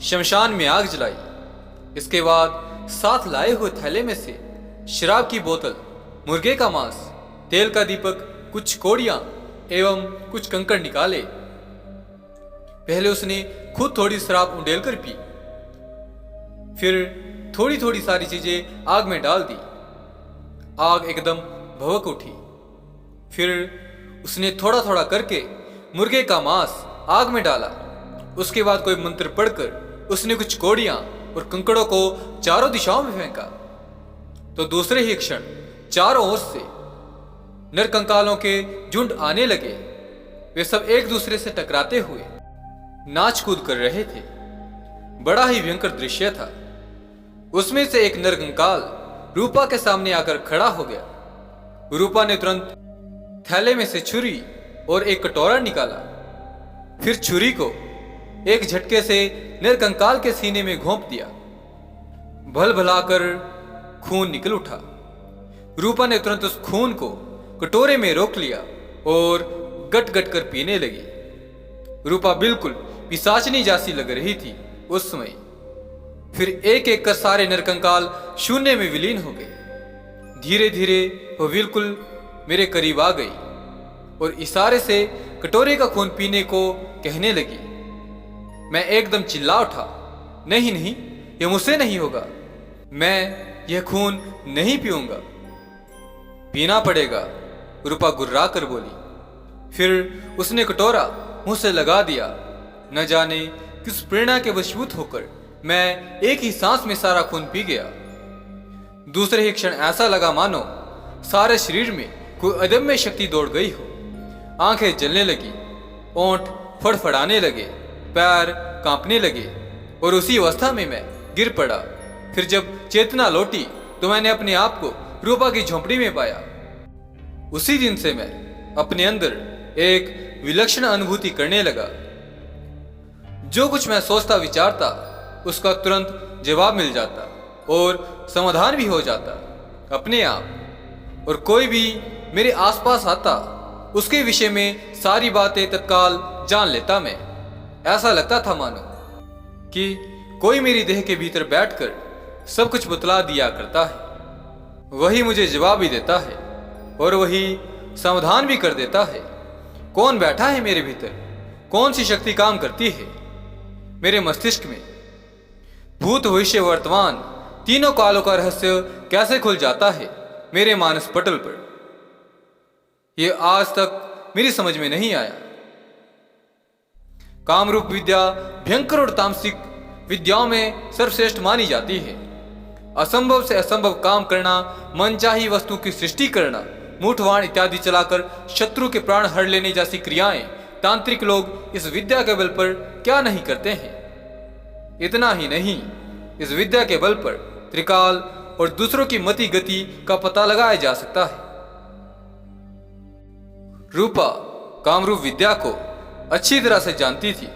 शमशान में आग जलाई। इसके बाद साथ लाए हुए थैले में से शराब की बोतल, मुर्गे का मांस, तेल का दीपक, कुछ कोड़ियां एवं कुछ कंकड़ निकाले। पहले उसने खुद थोड़ी शराब उंडेल कर पी, फिर थोड़ी थोड़ी सारी चीजें आग में डाल दी। आग एकदम भभक उठी। फिर उसने थोड़ा थोड़ा करके मुर्गे का मांस आग में डाला। उसके बाद कोई मंत्र पढ़कर उसने कुछ कोड़ियां और कंकड़ों को चारों दिशाओं में फेंका। तो दूसरे ही क्षण चारों ओर से नरकंकालों के झुंड आने लगे। वे सब एक दूसरे से टकराते हुए नाच कूद कर रहे थे। बड़ा ही भयंकर दृश्य था। उसमें से एक नरकंकाल रूपा के सामने आकर खड़ा हो गया। रूपा ने तुरंत थैले में से छुरी और एक कटोरा निकाला। फिर छुरी को एक झटके से नरकंकाल के सीने में घोंप दिया। भल भलाकर खून निकल उठा। रूपा ने तुरंत उस खून को कटोरे में रोक लिया और गट गट कर पीने लगी। रूपा बिल्कुल पिशाचनी जैसी लग रही थी उस समय। फिर एक एक कर सारे नरकंकाल शून्य में विलीन हो गए। धीरे धीरे वो बिल्कुल मेरे करीब आ गई और इशारे से कटोरे का खून पीने को कहने लगी। मैं एकदम चिल्ला उठा, नहीं नहीं, ये मुझसे नहीं होगा। मैं यह खून नहीं पीऊंगा। पीना पड़ेगा, रूपा गुर्रा कर बोली। फिर उसने कटोरा मुंह से लगा दिया। न जाने किस प्रेरणा के वशीभूत होकर मैं एक ही सांस में सारा खून पी गया। दूसरे ही क्षण ऐसा लगा मानो सारे शरीर में कोई अदम्य शक्ति दौड़ गई हो। आंखें जलने लगी, ओंठ फड़फड़ाने लगे, पैर कांपने लगे और उसी अवस्था में मैं गिर पड़ा। फिर जब चेतना लौटी तो मैंने अपने आप को रूपा की झोंपड़ी में पाया। उसी दिन से मैं अपने अंदर एक विलक्षण अनुभूति करने लगा। जो कुछ मैं सोचता विचारता उसका तुरंत जवाब मिल जाता और समाधान भी हो जाता अपने आप। और कोई भी मेरे आसपास आता उसके विषय में सारी बातें तत्काल जान लेता मैं। ऐसा लगता था मानो कि कोई मेरी देह के भीतर बैठकर सब कुछ बतला दिया करता है। वही मुझे जवाब भी देता है और वही समाधान भी कर देता है। कौन बैठा है मेरे भीतर, कौन सी शक्ति काम करती है मेरे मस्तिष्क में। भूत भविष्य वर्तमान तीनों कालों का रहस्य कैसे खुल जाता है मेरे मानस पटल पर, यह आज तक मेरी समझ में नहीं आया। कामरूप विद्या भयंकर और तामसिक विद्याओं में सर्वश्रेष्ठ मानी जाती है। असंभव से असंभव काम करना, मनचाही वस्तु की सृष्टि करना, मुठवाण इत्यादि चलाकर शत्रु के प्राण हर लेने जैसी क्रियाएं तांत्रिक लोग इस विद्या के बल पर क्या नहीं करते हैं। इतना ही नहीं, इस विद्या के बल पर त्रिकाल और दूसरों की मति गति का पता लगाया जा सकता है। रूपा कामरूप विद्या को अच्छी तरह से जानती थी,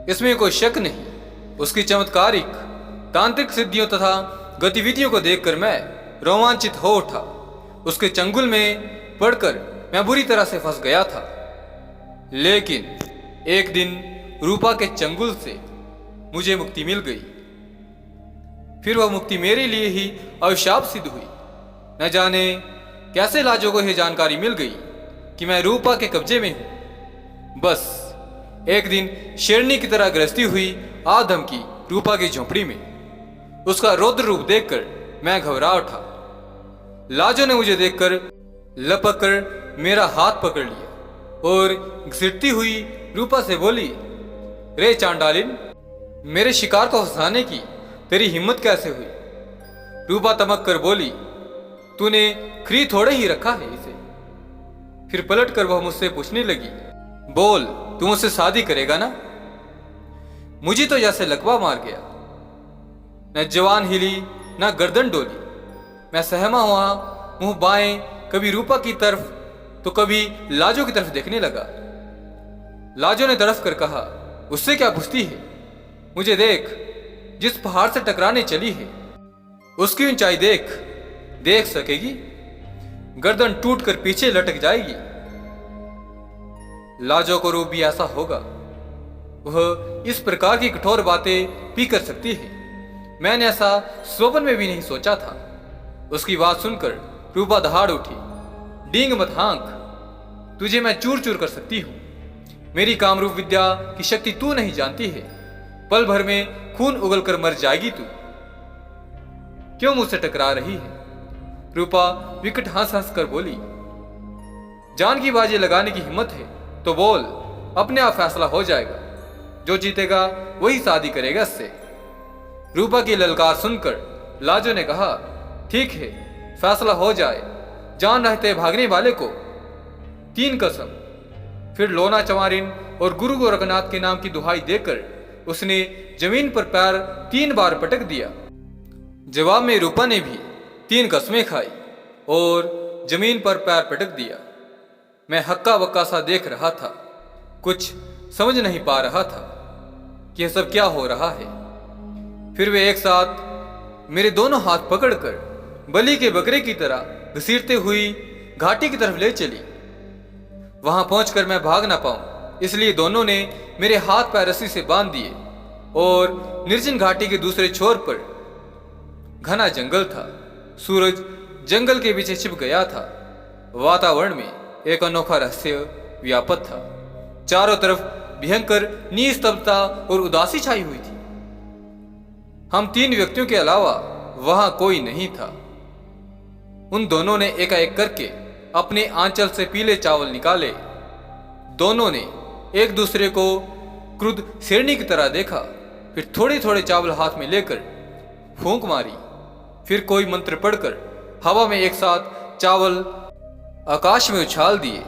इसमें कोई शक नहीं। उसकी चमत्कारिक तांत्रिक सिद्धियों तथा गतिविधियों को देखकर मैं रोमांचित हो उठा। उसके चंगुल में पड़कर मैं बुरी तरह से फंस गया था। लेकिन एक दिन रूपा के चंगुल से मुझे मुक्ति मिल गई। फिर वह मुक्ति मेरे लिए ही अभिशाप सिद्ध हुई। न जाने कैसे लाजों को यह जानकारी मिल गई कि मैं रूपा के कब्जे में हूं। बस एक दिन शेरनी की तरह गृहस्थी हुई आधम की रूपा की झोंपड़ी में। उसका रौद्र रूप देखकर मैं घबरा उठा। लाजो ने मुझे देखकर लपक कर मेरा हाथ पकड़ लिया और घसीटती हुई रूपा से बोली, रे चांडालिन, मेरे शिकार को फंसाने की तेरी हिम्मत कैसे हुई? रूपा तमक कर बोली, तूने खरी थोड़े ही रखा है इसे। फिर पलट कर वह मुझसे पूछने लगी, बोल, तू मुझसे शादी करेगा ना? मुझे तो जैसे लकवा मार गया। न जवान हिली न गर्दन डोली। मैं सहमा हुआ मुंह बाएं कभी रूपा की तरफ तो कभी लाजो की तरफ देखने लगा। लाजो ने तड़फ कर कहा, उससे क्या पूछती है? मुझे देख, जिस पहाड़ से टकराने चली है उसकी ऊंचाई देख, देख सकेगी? गर्दन टूटकर पीछे लटक जाएगी। लाजो को रूप भी ऐसा होगा। वह इस प्रकार की कठोर बातें भी कर सकती है। मैंने ऐसा स्वप्न में भी नहीं सोचा था। उसकी बात सुनकर रूपा दहाड़ उठी। डींग मत हाँक, तुझे मैं चूर चूर कर सकती हूँ। मेरी कामरूप विद्या की शक्ति तू नहीं जानती है। पल भर में खून उगल कर मर जाएगी तू। क्यों मुझसे टकरा रही है? रूपा विकट हंस हंस कर बोली। जान की बाजी लगाने की हिम्मत है तो बोल, अपने आप फैसला हो जाएगा। जो जीतेगा वही शादी करेगा इससे। रूपा की ललकार सुनकर लाजो ने कहा, ठीक है, फैसला हो जाए। जान रहते भागने वाले को 3 कसम। फिर लोना चमारिन और गुरु गोरखनाथ के नाम की दुहाई देकर उसने जमीन पर पैर 3 बार पटक दिया। जवाब में रूपा ने भी 3 कस्में खाई और जमीन पर पैर पटक दिया। मैं हक्का बक्का सा देख रहा था, कुछ समझ नहीं पा रहा था कि यह सब क्या हो रहा है। फिर वे एक साथ मेरे दोनों हाथ पकड़कर बलि के बकरे की तरह घसीटते हुई घाटी की तरफ ले चली। वहां पहुंचकर मैं भाग ना पाऊं, इसलिए दोनों ने मेरे हाथ पैर रस्सी से बांध दिए और निर्जन घाटी के दूसरे छोर पर घना जंगल था। सूरज जंगल के पीछे छिप गया था। वातावरण में एक अनोखा रहस्य व्याप्त था। चारों तरफ भयंकर निस्तब्धता और उदासी छाई हुई थी। हम 3 व्यक्तियों के अलावा वहां कोई नहीं था। उन दोनों ने एकाएक करके अपने आंचल से पीले चावल निकाले। दोनों ने एक दूसरे को क्रुद्ध शेरनी की तरह देखा। फिर थोड़े थोड़े चावल हाथ में लेकर फूंक मारी। फिर कोई मंत्र पढ़कर हवा में एक साथ चावल आकाश में उछाल दिए।